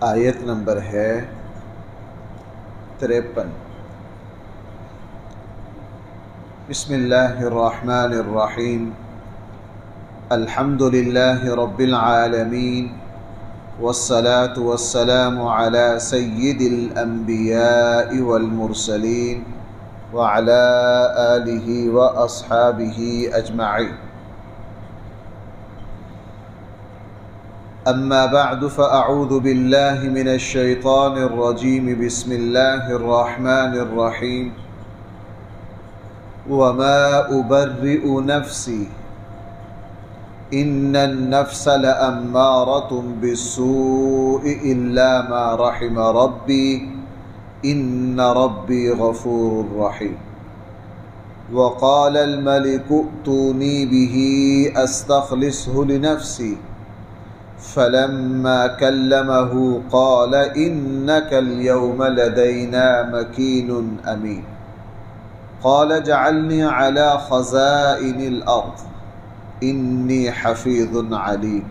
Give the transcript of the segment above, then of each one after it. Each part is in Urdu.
آیت نمبر ہے 53۔ بسم اللہ الرحمن الرحیم، الحمد للہ رب العالمین، والصلاة والسلام علی سید الانبیاء والمرسلین وعلی آلہ واصحابہ اجمعین۔ اما بعد فاعوذ باللہ من الشیطان الرجیم، بسم اللہ الرحمن الرحیم، وما ابرئ نفسی ان النفس لأمارة بالسوء الا ما رحم ربی ان ربی غفور رحیم۔ وقال الملك ائتوني به استخلصه لنفسي فلما كلمه قال إنك اليوم لدينا مكين أمين قال اجعلني على خزائن الأرض إني حفيظ عليم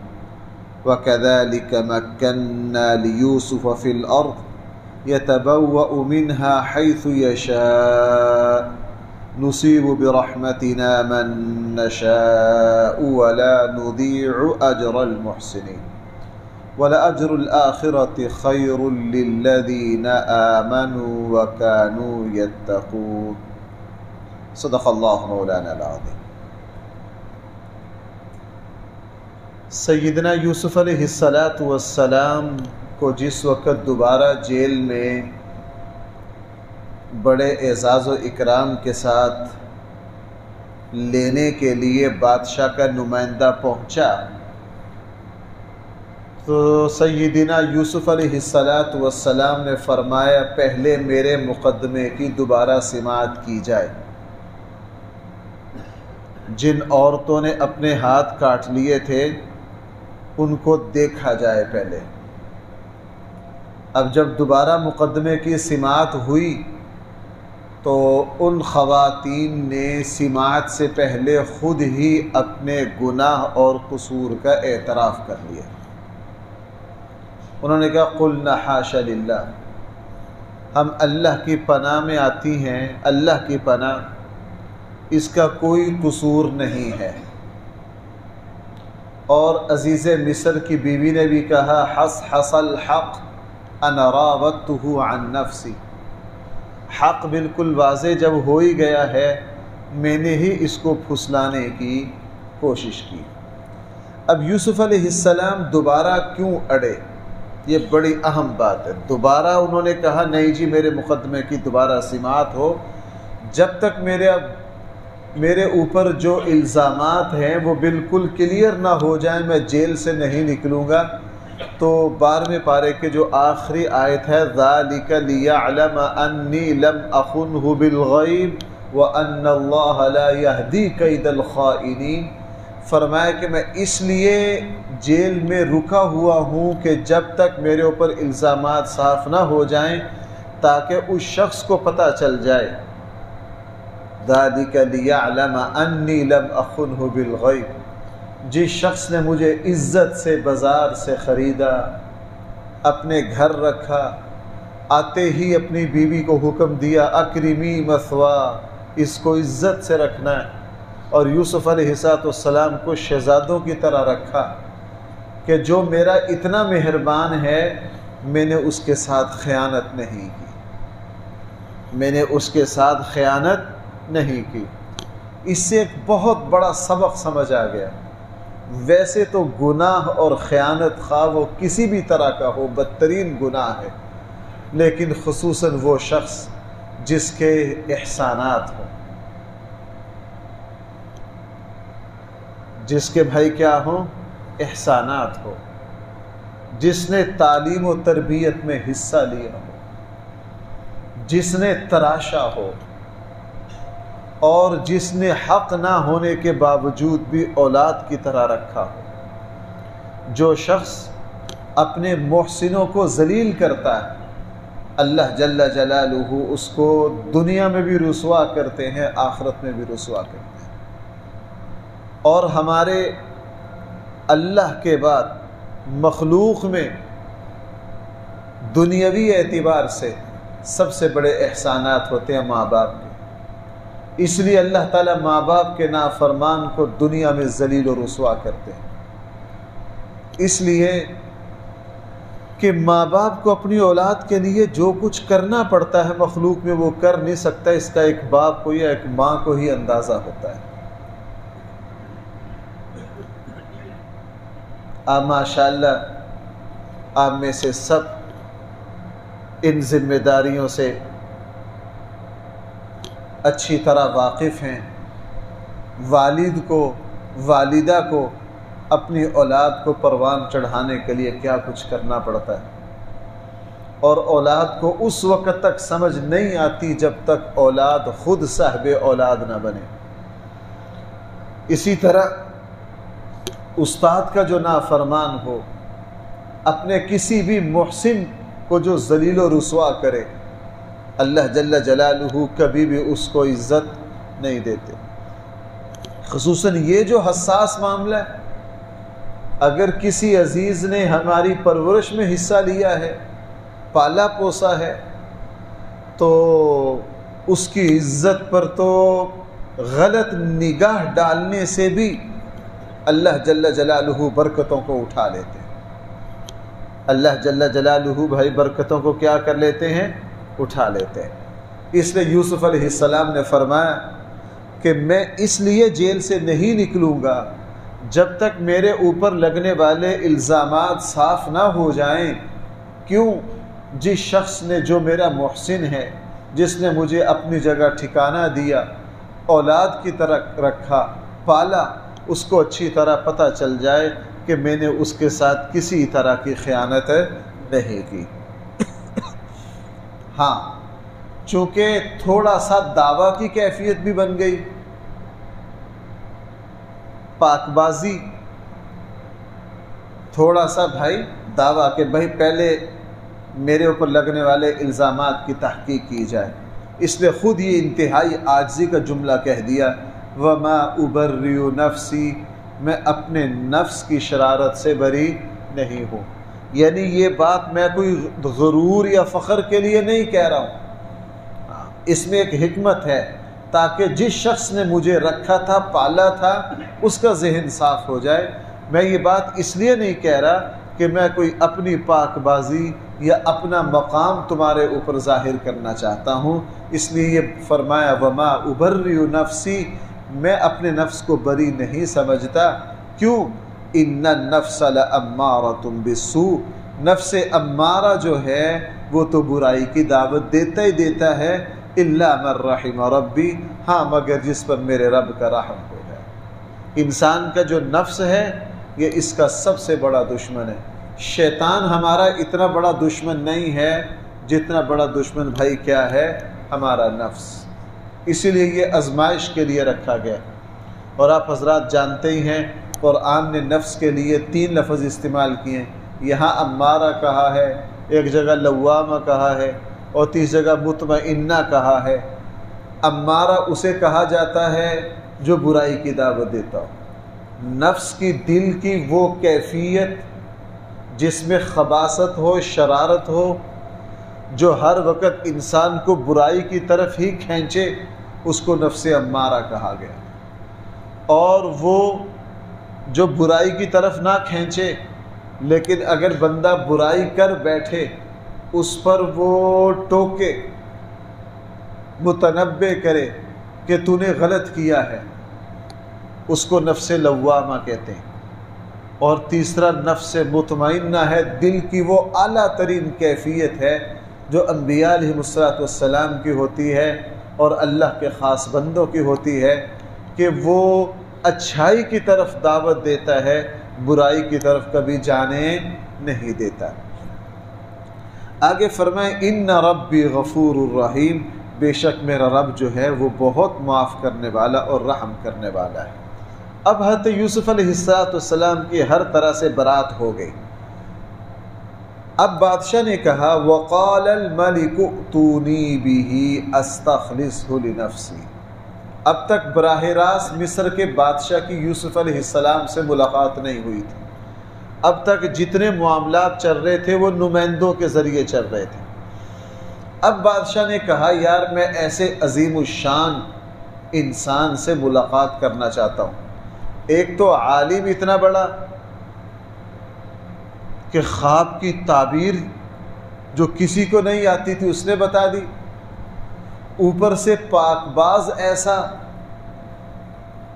وكذلك مكنا ليوسف في الأرض يتبوأ منها حيث يشاء نصيب برحمتنا من نشاء ولا نضيع أجر المحسنين ولأجر الآخرة خير للذين آمنوا وكانوا يتقون۔ صدق اللہ مولانا العظیم۔ سیدنا یوسف علیہ السلام کو جس وقت دوبارہ جیل میں بڑے اعزاز و اکرام کے ساتھ لینے کے لیے بادشاہ کا نمائندہ پہنچا تو سیدنا یوسف علیہ السلام نے فرمایا پہلے میرے مقدمے کی دوبارہ سماعت کی جائے۔ جن عورتوں نے اپنے ہاتھ کاٹ لیے تھے ان کو دیکھا جائے پہلے۔ اب جب دوبارہ مقدمے کی سماعت ہوئی تو ان خواتین نے سماعت سے پہلے خود ہی اپنے گناہ اور قصور کا اعتراف کر لیا۔ انہوں نے کہا قلنا حاشا للہ، ہم اللہ کی پناہ میں آتی ہیں، اللہ کی پناہ، اس کا کوئی قصور نہیں ہے۔ اور عزیز مصر کی بیوی نے بھی کہا حصحص الحق انا راودتہ عن نفسی، حق بالکل واضح جب ہو ہی گیا ہے میں نے ہی اس کو پھسلانے کی کوشش کی۔ اب یوسف علیہ السلام دوبارہ کیوں اڑے، یہ بڑی اہم بات ہے۔ دوبارہ انہوں نے کہا نہیں جی میرے مقدمے کی دوبارہ سماعت ہو، جب تک میرے اوپر جو الزامات ہیں وہ بالکل کلیئر نہ ہو جائیں میں جیل سے نہیں نکلوں گا۔ تو 12ویں پارے کے جو آخری آیت ہے ذَلِكَ لِيَعْلَمَ أَنِّي لَمْ أَخُنْهُ بِالْغَيْبِ وَأَنَّ اللَّهَ لَا يَهْدِي كَيْدَ الْخَائِنِينَ، فرمایا کہ میں اس لیے جیل میں رکا ہوا ہوں کہ جب تک میرے اوپر الزامات صاف نہ ہو جائیں تاکہ اس شخص کو پتہ چل جائے۔ ذَلِكَ لِيَعْلَمَ أَنِّي لَمْ أَخُنْهُ بِالْغَيْبِ، جس شخص نے مجھے عزت سے بازار سے خریدا، اپنے گھر رکھا، آتے ہی اپنی بیوی کو حکم دیا اکرمی مثوا، اس کو عزت سے رکھنا ہے، اور یوسف علیہ السلام کو شہزادوں کی طرح رکھا کہ جو میرا اتنا مہربان ہے میں نے اس کے ساتھ خیانت نہیں کی، میں نے اس کے ساتھ خیانت نہیں کی۔ اس سے ایک بہت بڑا سبق سمجھ آ گیا۔ ویسے تو گناہ اور خیانت خواہ وہ کسی بھی طرح کا ہو بدترین گناہ ہے، لیکن خصوصاً وہ شخص جس کے احسانات ہوں، جس کے بھائی کیا ہوں احسانات ہو، جس نے تعلیم و تربیت میں حصہ لیا ہو، جس نے تراشا ہو، اور جس نے حق نہ ہونے کے باوجود بھی اولاد کی طرح رکھا ہو۔ جو شخص اپنے محسنوں کو ذلیل کرتا ہے اللہ جل جلالہ اس کو دنیا میں بھی رسوا کرتے ہیں، آخرت میں بھی رسوا کرتے ہیں۔ اور ہمارے اللہ کے بعد مخلوق میں دنیاوی اعتبار سے سب سے بڑے احسانات ہوتے ہیں ماں باپ کے، اس لیے اللہ تعالیٰ ماں باپ کے نافرمان کو دنیا میں ذلیل و رسوا کرتے ہیں، اس لیے کہ ماں باپ کو اپنی اولاد کے لیے جو کچھ کرنا پڑتا ہے مخلوق میں وہ کر نہیں سکتا، اس کا ایک باپ کو یا ایک ماں کو ہی اندازہ ہوتا ہے۔ آپ ماشاءاللہ آپ میں سے سب ان ذمہ داریوں سے اچھی طرح واقف ہیں۔ والد کو، والدہ کو اپنی اولاد کو پروان چڑھانے کے لیے کیا کچھ کرنا پڑتا ہے، اور اولاد کو اس وقت تک سمجھ نہیں آتی جب تک اولاد خود صاحب اولاد نہ بنے۔ اسی طرح استاد کا جو نافرمان ہو، اپنے کسی بھی محسن کو جو ذلیل و رسوا کرے، اللہ جل جلالہ کبھی بھی اس کو عزت نہیں دیتے۔ خصوصاً یہ جو حساس معاملہ ہے، اگر کسی عزیز نے ہماری پرورش میں حصہ لیا ہے، پالا پوسا ہے، تو اس کی عزت پر تو غلط نگاہ ڈالنے سے بھی اللہ جل جلالہ برکتوں کو اٹھا لیتے ہیں۔ اللہ جل جلالہ بھائی برکتوں کو کیا کر لیتے ہیں؟ اٹھا لیتے ہیں۔ اس لیے یوسف علیہ السلام نے فرمایا کہ میں اس لیے جیل سے نہیں نکلوں گا جب تک میرے اوپر لگنے والے الزامات صاف نہ ہو جائیں۔ کیوں؟ جس شخص نے، جو میرا محسن ہے، جس نے مجھے اپنی جگہ ٹھکانہ دیا، اولاد کی طرح رکھا، پالا، اس کو اچھی طرح پتہ چل جائے کہ میں نے اس کے ساتھ کسی طرح کی خیانت نہیں کی۔ ہاں، چونکہ تھوڑا سا دعویٰ کی کیفیت بھی بن گئی، پاک بازی، تھوڑا سا بھائی دعویٰ کہ بھائی پہلے میرے اوپر لگنے والے الزامات کی تحقیق کی جائے۔ اس لیے خود یہ انتہائی عاجزی کا جملہ کہہ دیا، وَمَا أُبَرِّئُ نَفْسِي، میں اپنے نفس کی شرارت سے بری نہیں ہوں۔ یعنی یہ بات میں کوئی غرور یا فخر کے لیے نہیں کہہ رہا ہوں، اس میں ایک حکمت ہے تاکہ جس شخص نے مجھے رکھا تھا، پالا تھا، اس کا ذہن صاف ہو جائے۔ میں یہ بات اس لیے نہیں کہہ رہا کہ میں کوئی اپنی پاک بازی یا اپنا مقام تمہارے اوپر ظاہر کرنا چاہتا ہوں، اس لیے یہ فرمایا وَمَا أُبَرِّئُ نَفْسِي، میں اپنے نفس کو بری نہیں سمجھتا۔ کیوں؟ إِنَّ النَّفْسَ لَأَمَّارَةٌ بِالسُّوءِ، نفس امارہ جو ہے وہ تو برائی کی دعوت دیتا ہی دیتا ہے، إِلَّا مَن رَحِمَ رَبِّي، ہاں مگر جس پر میرے رب کا رحم ہو جائے۔ انسان کا جو نفس ہے یہ اس کا سب سے بڑا دشمن ہے۔ شیطان ہمارا اتنا بڑا دشمن نہیں ہے جتنا بڑا دشمن بھائی کیا ہے؟ ہمارا نفس۔ اسی لیے یہ آزمائش کے لیے رکھا گیا، اور آپ حضرات جانتے ہی ہیں قرآن نے نفس کے لیے 3 لفظ استعمال کیے ہیں۔ یہاں امارہ کہا ہے، ایک جگہ لوامہ کہا ہے، اور تیسری جگہ مطمئنہ کہا ہے۔ امارہ اسے کہا جاتا ہے جو برائی کی دعوت دیتا ہو۔ نفس کی، دل کی وہ کیفیت جس میں خباثت ہو، شرارت ہو، جو ہر وقت انسان کو برائی کی طرف ہی کھینچے، اس کو نفس امارہ کہا گیا۔ اور وہ جو برائی کی طرف نہ کھینچے، لیکن اگر بندہ برائی کر بیٹھے اس پر وہ ٹوکے، متنبہ کرے کہ تو نے غلط کیا ہے، اس کو نفس لوامہ کہتے ہیں۔ اور تیسرا نفس مطمئنہ ہے، دل کی وہ اعلیٰ ترین کیفیت ہے جو انبیاء علیہ السلام کی ہوتی ہے اور اللہ کے خاص بندوں کی ہوتی ہے، کہ وہ اچھائی کی طرف دعوت دیتا ہے، برائی کی طرف کبھی جانے نہیں دیتا۔ آگے فرمائیں ان ربی غفور الرحیم، بے شک میرا رب جو ہے وہ بہت معاف کرنے والا اور رحم کرنے والا ہے۔ اب حضرت یوسف علیہ السلام کی ہر طرح سے برات ہو گئی۔ اب بادشاہ نے کہا وَقَالَ الْمَلِكُ ائْتُونِي بِهِ أَسْتَخْلِصْهُ لِنَفْسِي۔ اب تک براہ راست مصر کے بادشاہ کی یوسف علیہ السلام سے ملاقات نہیں ہوئی تھی، اب تک جتنے معاملات چل رہے تھے وہ نمائندوں کے ذریعے چل رہے تھے۔ اب بادشاہ نے کہا یار میں ایسے عظیم الشان انسان سے ملاقات کرنا چاہتا ہوں، ایک تو عالم اتنا بڑا کہ خواب کی تعبیر جو کسی کو نہیں آتی تھی اس نے بتا دی، اوپر سے پاک باز ایسا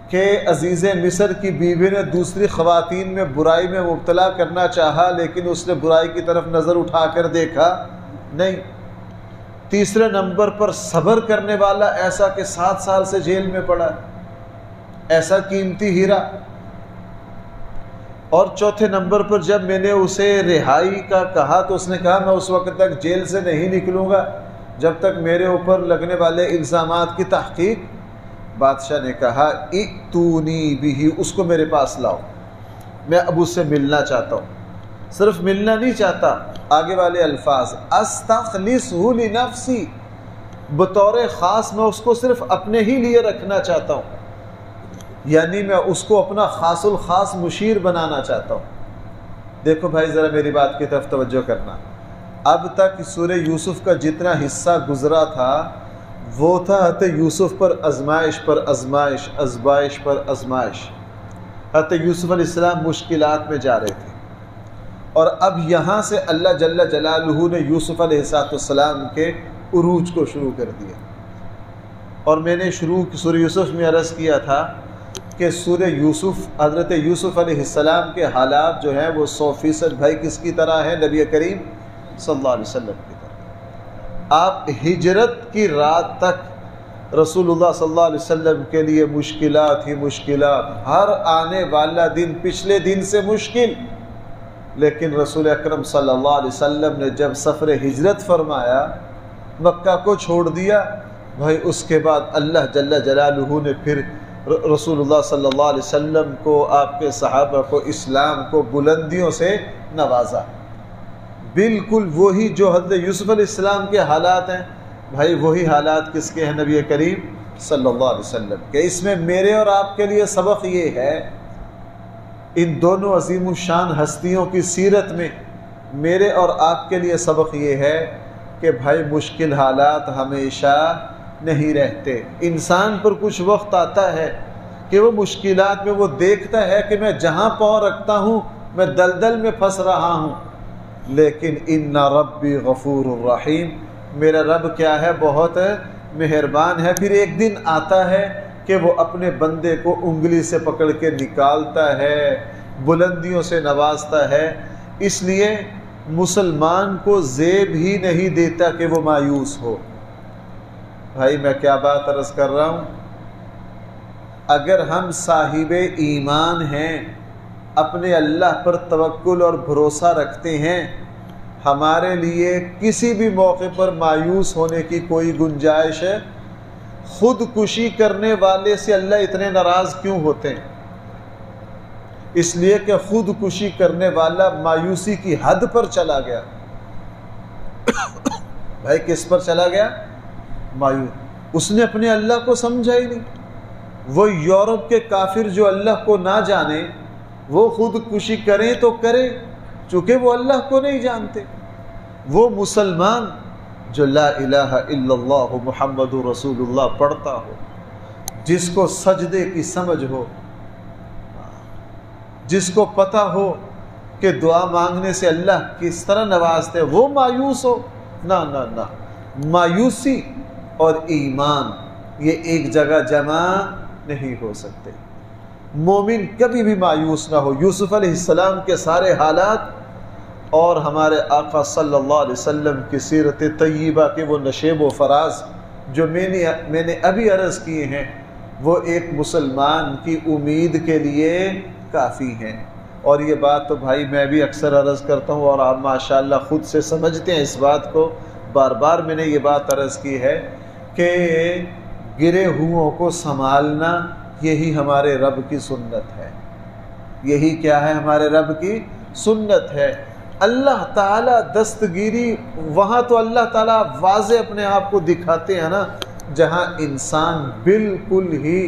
کہ عزیز مصر کی بیوی نے دوسری خواتین میں برائی میں مبتلا کرنا چاہا لیکن اس نے برائی کی طرف نظر اٹھا کر دیکھا نہیں۔ تیسرے نمبر پر صبر کرنے والا ایسا کہ 7 سال سے جیل میں پڑا، ایسا قیمتی ہیرا۔ اور چوتھے نمبر پر جب میں نے اسے رہائی کا کہا تو اس نے کہا میں اس وقت تک جیل سے نہیں نکلوں گا جب تک میرے اوپر لگنے والے الزامات کی تحقیق۔ بادشاہ نے کہا ائتونی بہ، اس کو میرے پاس لاؤ، میں اب اس سے ملنا چاہتا ہوں۔ صرف ملنا نہیں چاہتا، آگے والے الفاظ استخلصہ لنفسی، بطور خاص میں اس کو صرف اپنے ہی لیے رکھنا چاہتا ہوں، یعنی میں اس کو اپنا خاص الخاص مشیر بنانا چاہتا ہوں۔ دیکھو بھائی ذرا میری بات کی طرف توجہ کرنا، اب تک سورہ یوسف کا جتنا حصہ گزرا تھا وہ تھا حضرت یوسف پر آزمائش پر آزمائش، آزمائش پر آزمائش۔ حضرت یوسف علیہ السلام مشکلات میں جا رہے تھے، اور اب یہاں سے اللہ جل جلالہ نے یوسف علیہ السلام کے عروج کو شروع کر دیا۔ اور میں نے سورہ یوسف میں عرض کیا تھا کہ سورہ یوسف، حضرت یوسف علیہ السلام کے حالات جو ہیں وہ 100% بھائی کس کی طرح ہیں؟ نبی کریم صلی اللہ علیہ وسلم کی طرح۔ آپ ہجرت کی رات تک رسول اللہ صلی اللہ علیہ وسلم کے لیے مشکلات ہی مشکلات، ہر آنے والا دن پچھلے دن سے مشکل، لیکن رسول اکرم صلی اللہ علیہ وسلم نے جب سفر ہجرت فرمایا، مکہ کو چھوڑ دیا، بھائی اس کے بعد اللہ جل جلالہ نے پھر رسول اللہ صلی اللہ علیہ وسلم کو، آپ کے صحابہ کو، اسلام کو بلندیوں سے نوازا۔ بالکل وہی جو حضرت یوسف علیہ السلام کے حالات ہیں، بھائی وہی حالات کس کے ہیں؟ نبی کریم صلی اللہ علیہ وسلم کے۔ اس میں میرے اور آپ کے لیے سبق یہ ہے، ان دونوں عظیم الشان ہستیوں کی سیرت میں میرے اور آپ کے لیے سبق یہ ہے کہ بھائی مشکل حالات ہمیشہ نہیں رہتے۔ انسان پر کچھ وقت آتا ہے کہ وہ مشکلات میں وہ دیکھتا ہے کہ میں جہاں پاؤں رکھتا ہوں میں دلدل میں پھنس رہا ہوں، لیکن ان ربی غفور الرحیم، میرا رب کیا ہے؟ بہت مہربان ہے۔ پھر ایک دن آتا ہے کہ وہ اپنے بندے کو انگلی سے پکڑ کے نکالتا ہے، بلندیوں سے نوازتا ہے۔ اس لیے مسلمان کو زیب ہی نہیں دیتا کہ وہ مایوس ہو۔ بھائی میں کیا بات عرض کر رہا ہوں، اگر ہم صاحب ایمان ہیں، اپنے اللہ پر توکل اور بھروسہ رکھتے ہیں، ہمارے لیے کسی بھی موقع پر مایوس ہونے کی کوئی گنجائش ہے؟ خودکشی کرنے والے سے اللہ اتنے ناراض کیوں ہوتے ہیں؟ اس لیے کہ خودکشی کرنے والا مایوسی کی حد پر چلا گیا۔ بھائی کس پر چلا گیا؟ مایوس، اس نے اپنے اللہ کو سمجھا ہی نہیں۔ وہ یورپ کے کافر جو اللہ کو نہ جانے، وہ خودکشی کریں تو کریں، چونکہ وہ اللہ کو نہیں جانتے۔ وہ مسلمان جو لا الہ الا اللہ محمد رسول اللہ پڑھتا ہو، جس کو سجدے کی سمجھ ہو، جس کو پتہ ہو کہ دعا مانگنے سے اللہ کس طرح نوازتے، وہ مایوس ہو؟ نہ نہ نہ، مایوسی اور ایمان یہ ایک جگہ جمع نہیں ہو سکتے۔ مومن کبھی بھی مایوس نہ ہو۔ یوسف علیہ السلام کے سارے حالات اور ہمارے آقا صلی اللہ علیہ وسلم کی سیرت طیبہ کے وہ نشیب و فراز جو میں نے ابھی عرض کیے ہیں، وہ ایک مسلمان کی امید کے لیے کافی ہیں۔ اور یہ بات تو بھائی میں بھی اکثر عرض کرتا ہوں، اور آپ ماشاءاللہ خود سے سمجھتے ہیں اس بات کو، بار بار میں نے یہ بات عرض کی ہے کہ گرے ہوئوں کو سنبھالنا یہی ہمارے رب کی سنت ہے۔ یہی کیا ہے؟ ہمارے رب کی سنت ہے۔ اللہ تعالیٰ دستگیری، وہاں تو اللہ تعالیٰ واضح اپنے آپ کو دکھاتے ہیں نا، جہاں انسان بالکل ہی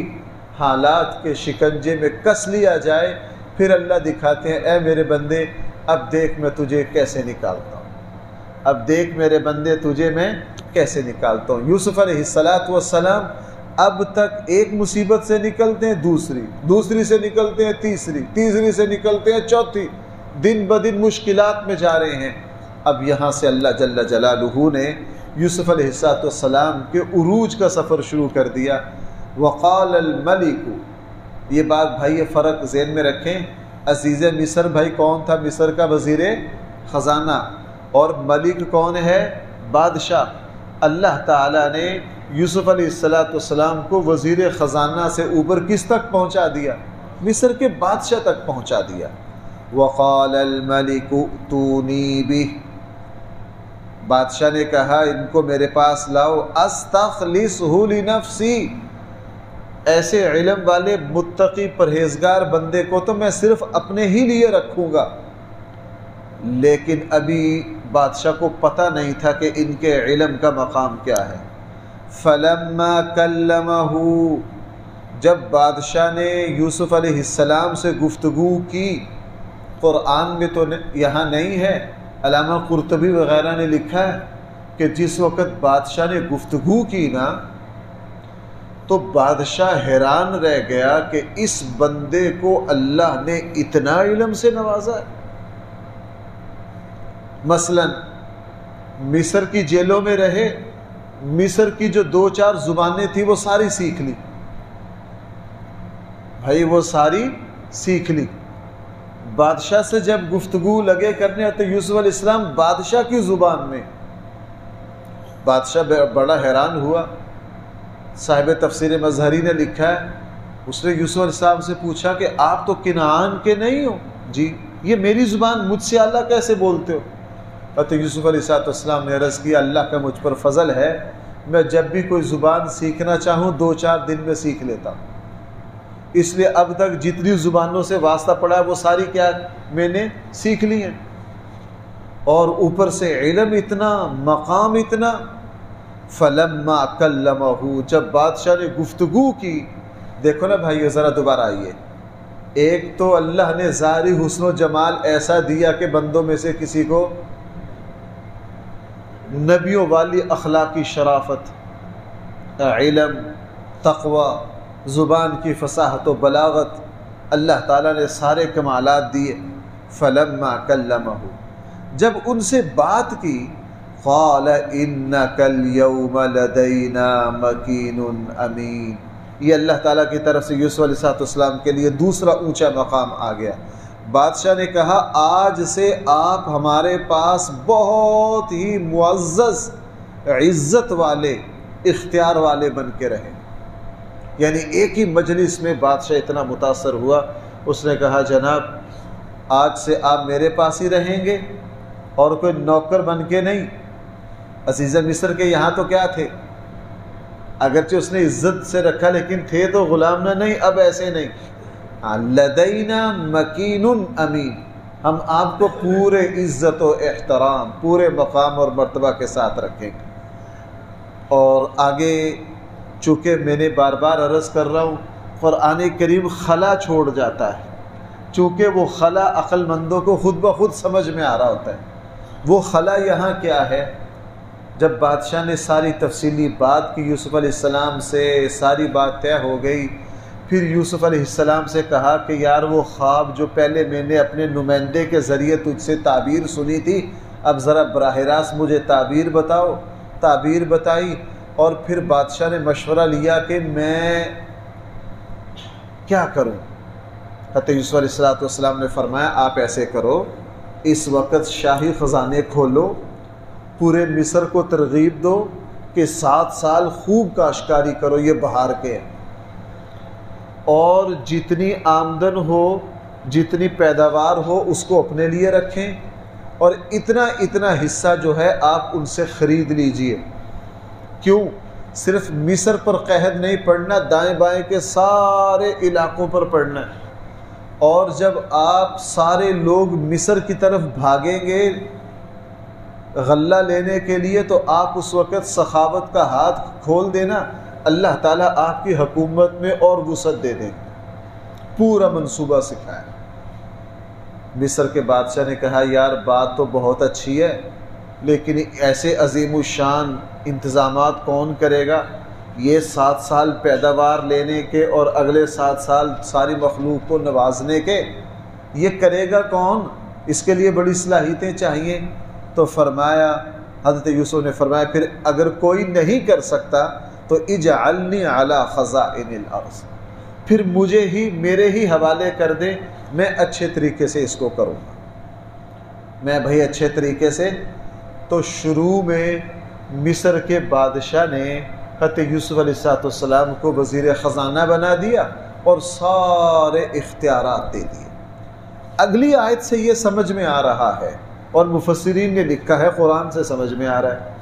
حالات کے شکنجے میں کس لیا جائے، پھر اللہ دکھاتے ہیں اے میرے بندے اب دیکھ میں تجھے کیسے نکالتا ہوں، اب دیکھ میرے بندے تجھے میں کیسے نکالتا ہوں۔ یوسف علیہ السلام اب تک ایک مصیبت سے نکلتے ہیں دوسری سے نکلتے ہیں تیسری سے نکلتے ہیں چوتھی، دن بدن مشکلات میں جا رہے ہیں۔ اب یہاں سے اللہ جل جلالہ نے یوسف علیہ السلام کے عروج کا سفر شروع کر دیا۔ وقال الملک، یہ بات بھائی یہ فرق ذہن میں رکھیں، عزیز مصر بھائی کون تھا؟ مصر کا وزیر خزانہ، اور ملک کون ہے؟ بادشاہ۔ اللہ تعالیٰ نے یوسف علیہ السلام کو وزیر خزانہ سے اوپر کس تک پہنچا دیا؟ مصر کے بادشاہ تک پہنچا دیا۔ وقال الملک ائتونی بہ، بادشاہ نے کہا ان کو میرے پاس لاؤ، استخلصہ لنفسی، ایسے علم والے متقی پرہیزگار بندے کو تو میں صرف اپنے ہی لیے رکھوں گا۔ لیکن ابھی بادشاہ کو پتہ نہیں تھا کہ ان کے علم کا مقام کیا ہے۔ فلما کلمہ، جب بادشاہ نے یوسف علیہ السلام سے گفتگو کی، قرآن میں تو یہاں نہیں ہے، علامہ قرطبی وغیرہ نے لکھا ہے کہ جس وقت بادشاہ نے گفتگو کی نا تو بادشاہ حیران رہ گیا کہ اس بندے کو اللہ نے اتنا علم سے نوازا ہے۔ مثلا مصر کی جیلوں میں رہے، مصر کی جو 2-4 زبانیں تھیں وہ ساری سیکھ لی، بھائی وہ ساری سیکھ لی۔ بادشاہ سے جب گفتگو لگے کرنے تو یوسف علیہ السلام بادشاہ کی زبان میں، بادشاہ بڑا حیران ہوا۔ صاحب تفسیر مظہری نے لکھا ہے، اس نے یوسف علیہ السلام سے پوچھا کہ آپ تو کنعان کے نہیں ہو؟ جی، یہ میری زبان مجھ سے اعلیٰ کیسے بولتے ہو؟ تو یوسف علیہ السلام نے عرض کیا اللہ کا مجھ پر فضل ہے، میں جب بھی کوئی زبان سیکھنا چاہوں 2-4 دن میں سیکھ لیتا ہوں، اس لیے اب تک جتنی زبانوں سے واسطہ پڑا ہے وہ ساری کیا میں نے سیکھ لی ہیں، اور اوپر سے علم اتنا، مقام اتنا۔ فلما کلمہ، جب بادشاہ نے گفتگو کی، دیکھو نا بھائیو ذرا دوبارہ آئیے، ایک تو اللہ نے ظاہری حسن و جمال ایسا دیا کہ بندوں میں سے کسی کو نبیوں والی اخلاقی شرافت، علم، تقوی، زبان کی فصاحت و بلاغت، اللہ تعالیٰ نے سارے کمالات دیے۔ فلما کلمہ، جب ان سے بات کی، قال انک اليوم لدینا مکین امین، یہ اللہ تعالیٰ کی طرف سے یوسف علیہ السلام کے لیے دوسرا اونچا مقام آ گیا۔ بادشاہ نے کہا آج سے آپ ہمارے پاس بہت ہی معزز، عزت والے، اختیار والے بن کے رہیں۔ یعنی ایک ہی مجلس میں بادشاہ اتنا متاثر ہوا، اس نے کہا جناب آج سے آپ میرے پاس ہی رہیں گے اور کوئی نوکر بن کے نہیں۔ عزیز مصر کے یہاں تو کیا تھے، اگرچہ اس نے عزت سے رکھا لیکن تھے تو غلام نہ، نہیں اب ایسے نہیں، لدینا مکین امین، ہم آپ کو پورے عزت و احترام، پورے مقام اور مرتبہ کے ساتھ رکھیں گے۔ اور آگے چونکہ میں نے بار بار عرض کر رہا ہوں، قرآن کریم خلا چھوڑ جاتا ہے، چونکہ وہ خلا عقل مندوں کو خود بخود سمجھ میں آ رہا ہوتا ہے۔ وہ خلا یہاں کیا ہے؟ جب بادشاہ نے ساری تفصیلی بات کی یوسف علیہ السلام سے، ساری بات طے ہو گئی، پھر یوسف علیہ السلام سے کہا کہ یار وہ خواب جو پہلے میں نے اپنے نمائندے کے ذریعے تجھ سے تعبیر سنی تھی، اب ذرا براہ راست مجھے تعبیر بتاؤ۔ تعبیر بتائی، اور پھر بادشاہ نے مشورہ لیا کہ میں کیا کروں؟ حضرت یوسف علیہ السلام نے فرمایا آپ ایسے کرو، اس وقت شاہی خزانے کھولو، پورے مصر کو ترغیب دو کہ 7 سال خوب کاشتکاری کرو، یہ بہار کے، اور جتنی آمدن ہو، جتنی پیداوار ہو اس کو اپنے لیے رکھیں، اور اتنا حصہ جو ہے آپ ان سے خرید لیجئے۔ کیوں؟ صرف مصر پر قحط نہیں پڑنا، دائیں بائیں کے سارے علاقوں پر پڑنا ہے، اور جب آپ سارے لوگ مصر کی طرف بھاگیں گے غلہ لینے کے لیے تو آپ اس وقت سخاوت کا ہاتھ کھول دینا، اللہ تعالیٰ آپ کی حکومت میں اور وسعت دے دیں۔ پورا منصوبہ سکھایا۔ مصر کے بادشاہ نے کہا یار بات تو بہت اچھی ہے لیکن ایسے عظیم الشان انتظامات کون کرے گا؟ یہ 7 سال پیداوار لینے کے اور اگلے 7 سال ساری مخلوق کو نوازنے کے، یہ کرے گا کون؟ اس کے لیے بڑی صلاحیتیں چاہیے۔ تو فرمایا، حضرت یوسف نے فرمایا پھر اگر کوئی نہیں کر سکتا تو اجعلنی علی خزائن الارض، پھر مجھے ہی میرے ہی حوالے کر دے، میں اچھے طریقے سے اس کو کروں گا، میں بھائی اچھے طریقے سے۔ تو شروع میں مصر کے بادشاہ نے حضرت یوسف علیہ السلام کو وزیر خزانہ بنا دیا اور سارے اختیارات دے دیے۔ اگلی آیت سے یہ سمجھ میں آ رہا ہے، اور مفسرین نے لکھا ہے، قرآن سے سمجھ میں آ رہا ہے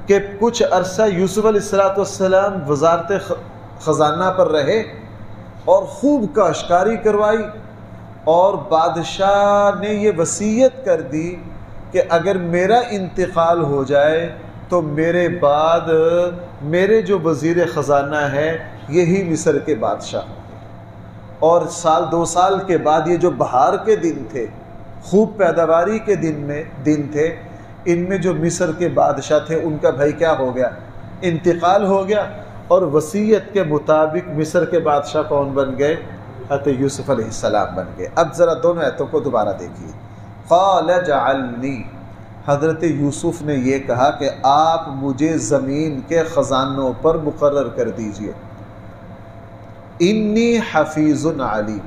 کہ کچھ عرصہ یوسف علیہ السلام وزارت خزانہ پر رہے اور خوب کاشتکاری کروائی، اور بادشاہ نے یہ وصیت کر دی کہ اگر میرا انتقال ہو جائے تو میرے بعد میرے جو وزیر خزانہ ہے یہی مصر کے بادشاہ ہوں گے۔ اور 2 سال کے بعد یہ جو بہار کے دن تھے، خوب پیداواری کے دن تھے، ان میں جو مصر کے بادشاہ تھے ان کا بھائی کیا ہو گیا؟ انتقال ہو گیا، اور وصیت کے مطابق مصر کے بادشاہ کون بن گئے؟ حضرت یوسف علیہ السلام بن گئے۔ اب ذرا دونوں آیتوں کو دوبارہ دیکھیے۔ قال اجعلنی، حضرت یوسف نے یہ کہا کہ آپ مجھے زمین کے خزانوں پر مقرر کر دیجئے۔ انی حفیظ علیم،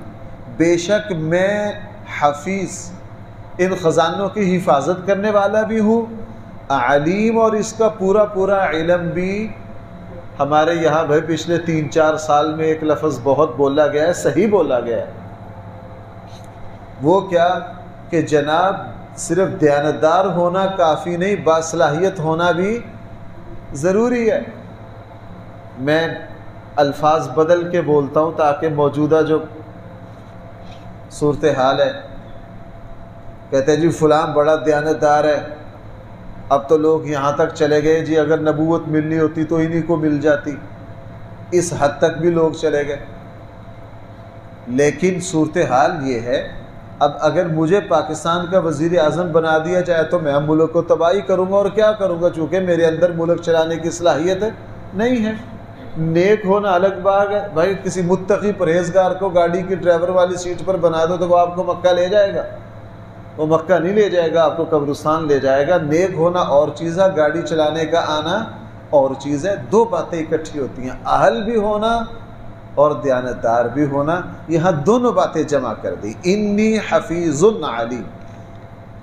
بے شک میں حفیظ، ان خزانوں کی حفاظت کرنے والا بھی ہوں، علیم، اور اس کا پورا علم بھی۔ ہمارے یہاں بھائی پچھلے 3-4 سال میں ایک لفظ بہت بولا گیا ہے، صحیح بولا گیا ہے، وہ کیا کہ جناب صرف دیانتدار ہونا کافی نہیں، باصلاحیت ہونا بھی ضروری ہے۔ میں الفاظ بدل کے بولتا ہوں تاکہ موجودہ جو صورتحال ہے، کہتے ہیں جی فلاں بڑا دیانتدار ہے، اب تو لوگ یہاں تک چلے گئے جی اگر نبوت ملنی ہوتی تو انہی کو مل جاتی، اس حد تک بھی لوگ چلے گئے۔ لیکن صورتحال یہ ہے، اب اگر مجھے پاکستان کا وزیر اعظم بنا دیا جائے تو میں ملک کو تباہی کروں گا، اور کیا کروں گا، چونکہ میرے اندر ملک چلانے کی صلاحیت نہیں ہے۔ نیک ہونا الگ بات ہے، بھائی کسی متقی پرہیزگار کو گاڑی کی ڈرائیور والی سیٹ پر بنا دو تو وہ آپ کو مکہ لے جائے گا، وہ مکہ نہیں لے جائے گا، آپ کو قبرستان لے جائے گا۔ نیک ہونا اور چیز ہے، گاڑی چلانے کا آنا اور چیز ہے، 2 باتیں اکٹھی ہوتی ہیں، اہل بھی ہونا اور دیانتدار بھی ہونا، یہاں دونوں باتیں جمع کر دی۔ انی حفیظ علیم۔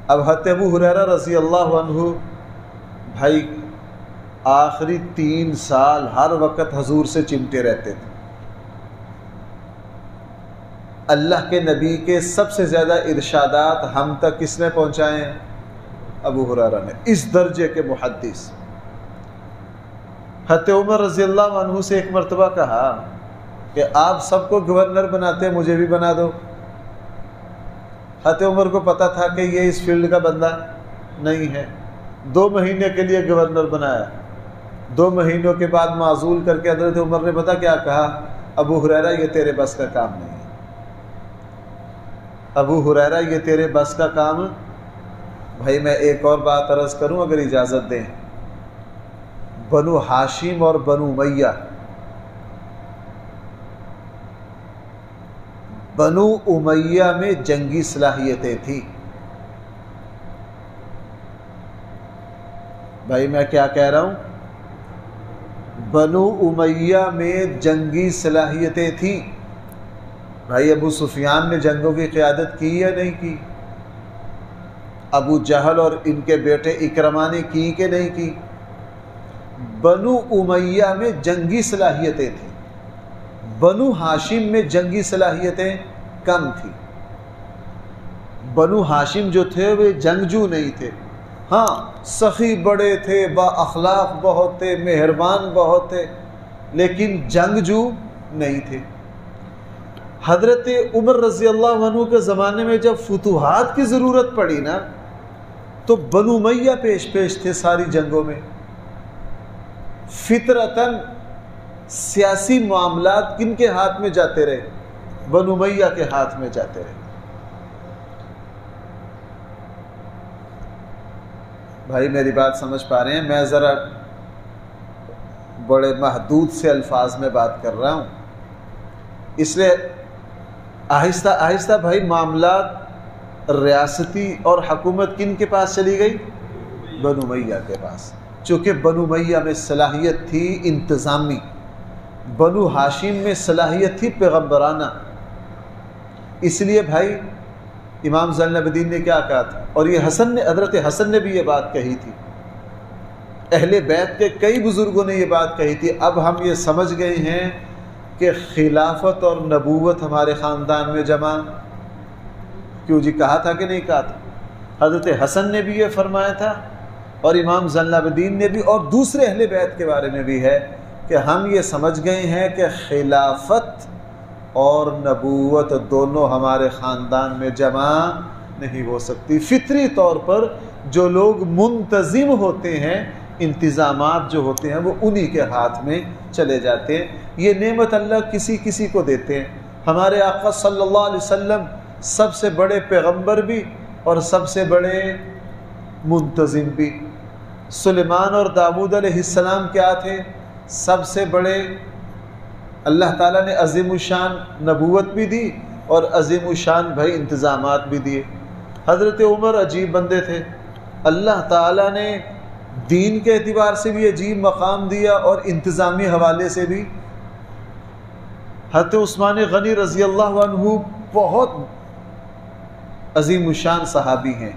اب حضرت ابو ہریرہ رضی اللہ عنہ بھائی آخری 3 سال ہر وقت حضور سے چمٹے رہتے تھے، اللہ کے نبی کے سب سے زیادہ ارشادات ہم تک کس نے پہنچائے ہیں؟ ابو ہریرہ نے، اس درجے کے محدث۔ حضرت عمر رضی اللہ عنہ سے ایک مرتبہ کہا کہ آپ سب کو گورنر بناتے، مجھے بھی بنا دو۔ حضرت عمر کو پتہ تھا کہ یہ اس فیلڈ کا بندہ نہیں ہے، 2 مہینے کے لیے گورنر بنایا۔ 2 مہینوں کے بعد معزول کر کے حضرت عمر نے پتہ کیا کہا؟ ابو ہریرہ یہ تیرے بس کا کام نہیں ہے، ابو ہریرہ یہ تیرے بس کا کام۔ بھائی میں ایک اور بات عرض کروں اگر اجازت دیں، بنو ہاشم اور بنو امیہ، بنو امیہ میں جنگی صلاحیتیں تھیں۔ بھائی میں کیا کہہ رہا ہوں؟ بنو امیہ میں جنگی صلاحیتیں تھیں۔ بھائی ابو سفیان نے جنگوں کی قیادت کی یا نہیں کی؟ ابو جہل اور ان کے بیٹے اکرمہ نے کی کہ نہیں کی؟ بنو امیہ میں جنگی صلاحیتیں تھیں، بنو ہاشم میں جنگی صلاحیتیں کم تھیں۔ بنو ہاشم جو تھے وہ جنگجو نہیں تھے، ہاں سخی بڑے تھے، با اخلاق بہت تھے، مہربان بہت تھے، لیکن جنگجو نہیں تھے۔ حضرت عمر رضی اللہ عنہ کے زمانے میں جب فتوحات کی ضرورت پڑی نا تو بنو امیہ پیش تھے ساری جنگوں میں۔ فطرتاً سیاسی معاملات کن کے ہاتھ میں جاتے رہے؟ بنو امیہ کے ہاتھ میں جاتے رہے۔ بھائی میری بات سمجھ پا رہے ہیں؟ میں ذرا بڑے محدود سے الفاظ میں بات کر رہا ہوں، اس لیے آہستہ آہستہ بھائی معاملات ریاستی اور حکومت کن کے پاس چلی گئی؟ بنو امیہ کے پاس، چونکہ بنو امیہ میں صلاحیت تھی انتظامی، بنو ہاشم میں صلاحیت تھی پیغمبرانہ۔ اس لیے بھائی امام زین العابدین نے کیا کہا تھا، اور یہ حضرت حسن نے بھی یہ بات کہی تھی، اہل بیت کے کئی بزرگوں نے یہ بات کہی تھی۔ اب ہم یہ سمجھ گئے ہیں کہ خلافت اور نبوت ہمارے خاندان میں جمع کیوں جی، کہا تھا کہ نہیں کہا تھا؟ حضرت حسن نے بھی یہ فرمایا تھا، اور امام زین العابدین نے بھی، اور دوسرے اہل بیت کے بارے میں بھی ہے کہ ہم یہ سمجھ گئے ہیں کہ خلافت اور نبوت دونوں ہمارے خاندان میں جمع نہیں ہو سکتی۔ فطری طور پر جو لوگ منتظم ہوتے ہیں، انتظامات جو ہوتے ہیں وہ انہی کے ہاتھ میں چلے جاتے ہیں۔ یہ نعمت اللہ کسی کسی کو دیتے ہیں۔ ہمارے آقا صلی اللہ علیہ وسلم سب سے بڑے پیغمبر بھی اور سب سے بڑے منتظم بھی۔ سلیمان اور داؤد علیہ السلام کیا تھے؟ سب سے بڑے۔ اللہ تعالیٰ نے عظیم الشان نبوت بھی دی اور عظیم الشان بھائی انتظامات بھی دیے۔ حضرت عمر عجیب بندے تھے، اللہ تعالیٰ نے دین کے اعتبار سے بھی عجیب مقام دیا اور انتظامی حوالے سے بھی۔ حضرت عثمان غنی رضی اللہ عنہ بہت عظیم الشان صحابی ہیں،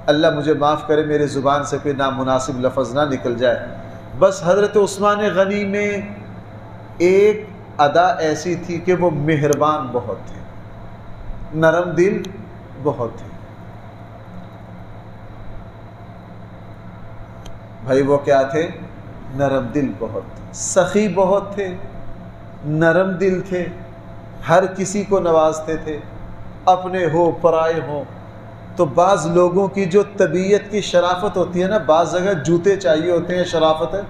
اللہ مجھے معاف کرے میرے زبان سے کوئی نامناسب لفظ نہ نکل جائے۔ بس حضرت عثمان غنی میں ایک ادا ایسی تھی کہ وہ مہربان بہت تھے، نرم دل بہت تھے۔ بھائی وہ کیا تھے؟ نرم دل بہت تھے، سخی بہت تھے، نرم دل تھے، ہر کسی کو نوازتے تھے، اپنے ہو پرائے ہوں۔ تو بعض لوگوں کی جو طبیعت کی شرافت ہوتی ہے نا، بعض جگہ جوتے چاہیے ہوتے ہیں، شرافت ہے۔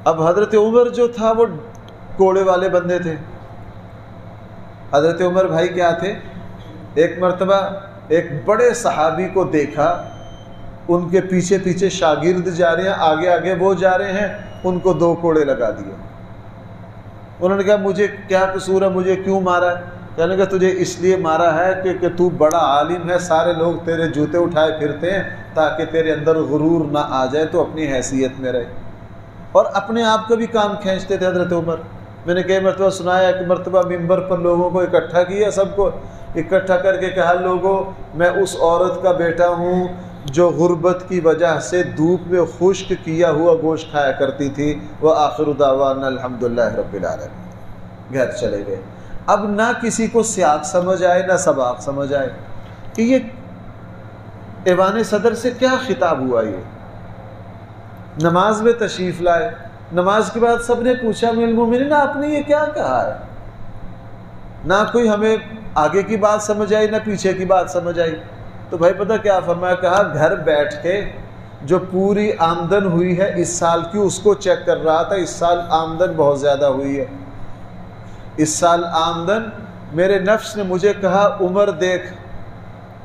اب حضرت عمر جو تھا وہ کوڑے والے بندے تھے۔ حضرت عمر بھائی کیا تھے؟ ایک مرتبہ ایک بڑے صحابی کو دیکھا، ان کے پیچھے پیچھے شاگرد جا رہے ہیں، آگے آگے وہ جا رہے ہیں، ان کو 2 کوڑے لگا دیے۔ انہوں نے کہا مجھے کیا قصور ہے، مجھے کیوں مارا ہے؟ کہنے کہ تجھے اس لیے مارا ہے کہ تو بڑا عالم ہے، سارے لوگ تیرے جوتے اٹھائے پھرتے ہیں تاکہ تیرے اندر غرور نہ آ جائے، تو اپنی حیثیت میں رہے۔ اور اپنے آپ کو بھی کام کھینچتے تھے حضرت عمر۔ میں نے کئی مرتبہ سنایا کہ مرتبہ ممبر پر لوگوں کو اکٹھا کیا، سب کو اکٹھا کر کے کہا لوگوں میں اس عورت کا بیٹا ہوں جو غربت کی وجہ سے دھوپ میں خشک کیا ہوا گوشت کھایا کرتی تھی۔ وآخر دعوانا الحمدللہ رب العالمین۔ گھر چلے گئے۔ اب نہ کسی کو سیاق سمجھ آئے نہ سباق سمجھ آئے کہ یہ ایوان صدر سے کیا خطاب ہوا۔ یہ نماز میں تشریف لائے، نماز کے بعد سب نے پوچھا امیر المومنین آپ نے یہ کیا کہا ہے؟ نہ کوئی ہمیں آگے کی بات سمجھ آئی نہ پیچھے کی بات سمجھ آئی۔ تو بھائی پتہ کیا فرمایا؟ کہا گھر بیٹھ کے جو پوری آمدن ہوئی ہے اس سال کی، اس کو چیک کر رہا تھا۔ اس سال آمدن بہت زیادہ ہوئی ہے، اس سال آمدن۔ میرے نفس نے مجھے کہا عمر دیکھ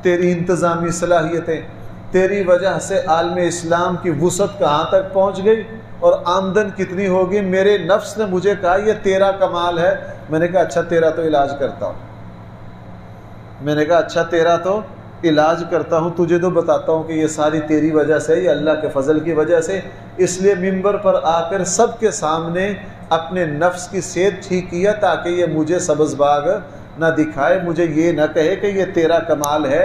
تیری انتظامی صلاحیتیں، تیری وجہ سے عالم اسلام کی وسعت کہاں تک پہنچ گئی اور آمدن کتنی ہوگی۔ میرے نفس نے مجھے کہا یہ تیرا کمال ہے۔ میں نے کہا اچھا تیرا تو علاج کرتا ہوں، میں نے کہا اچھا تیرا تو علاج کرتا ہوں، تجھے تو بتاتا ہوں کہ یہ ساری تیری وجہ سے، یہ اللہ کے فضل کی وجہ سے۔ اس لیے ممبر پر آ کر سب کے سامنے اپنے نفس کی صحت ٹھیک کیا تاکہ یہ مجھے سبز باغ نہ دکھائے، مجھے یہ نہ کہے کہ یہ تیرا کمال ہے،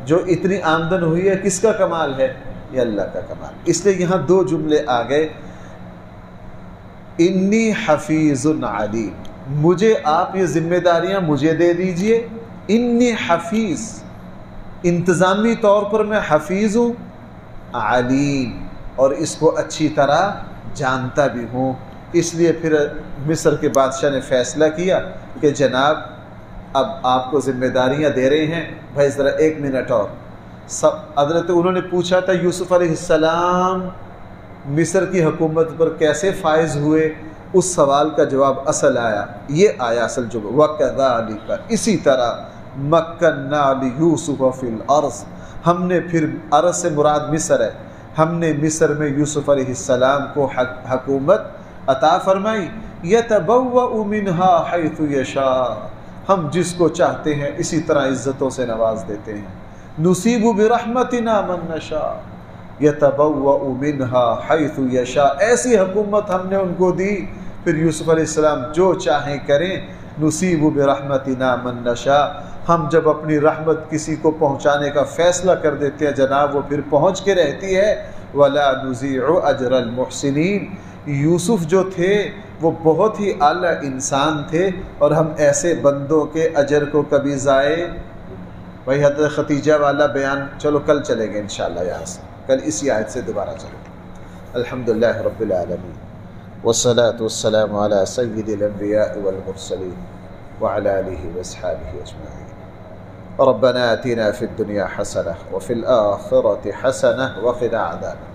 جو اتنی آمدن ہوئی ہے کس کا کمال ہے؟ یہ اللہ کا کمال۔ اس لیے یہاں 2 جملے آ گئے، انی حفیظ علیم، مجھے آپ یہ ذمہ داریاں مجھے دے دیجئے۔ انی حفیظ، انتظامی طور پر میں حفیظ ہوں، علیم، اور اس کو اچھی طرح جانتا بھی ہوں۔ اس لیے پھر مصر کے بادشاہ نے فیصلہ کیا کہ جناب اب آپ کو ذمہ داریاں دے رہے ہیں، بھائی ذرا 1 منٹ اور۔ حضرت انہوں نے پوچھا تھا یوسف علیہ السلام مصر کی حکومت پر کیسے فائز ہوئے، اس سوال کا جواب اصل آیا، یہ آیا اصل جواب، وَكَذَلِكَ، اسی طرح مَكَّنَّا لِيُوسُفَ فِي الْأَرْضِ، ہم نے پھر عرض سے مراد مصر ہے، ہم نے مصر میں یوسف علیہ السلام کو حکومت عطا فرمائی۔ یتبوأ منہا حیث یشاء، ہم جس کو چاہتے ہیں اسی طرح عزتوں سے نواز دیتے ہیں۔ نصیب برحمتنا من نشاء یتبوأ منہا حیث یشاء، ایسی حکومت ہم نے ان کو دی، پھر یوسف علیہ السلام جو چاہیں کریں۔ نصیب برحمتنا من نشاء، ہم جب اپنی رحمت کسی کو پہنچانے کا فیصلہ کر دیتے ہیں جناب وہ پھر پہنچ کے رہتی ہے۔ ولا نضيع اجر المحسنین، یوسف جو تھے وہ بہت ہی اعلیٰ انسان تھے اور ہم ایسے بندوں کے اجر کو کبھی ضائع۔ بھائی حضرت ختیجہ والا بیان چلو کل چلیں گے انشاءاللہ، یہاں سے کل اسی آیت سے دوبارہ چلیں گے۔ الحمدللہ رب العالمین والصلاة والسلام على سید الانبیاء والمرسلین وعلى آلہ واصحابہ اجمعین۔ ربنا آتنا في الدنيا حسنة وفي الآخرة حسنة وقنا عذاب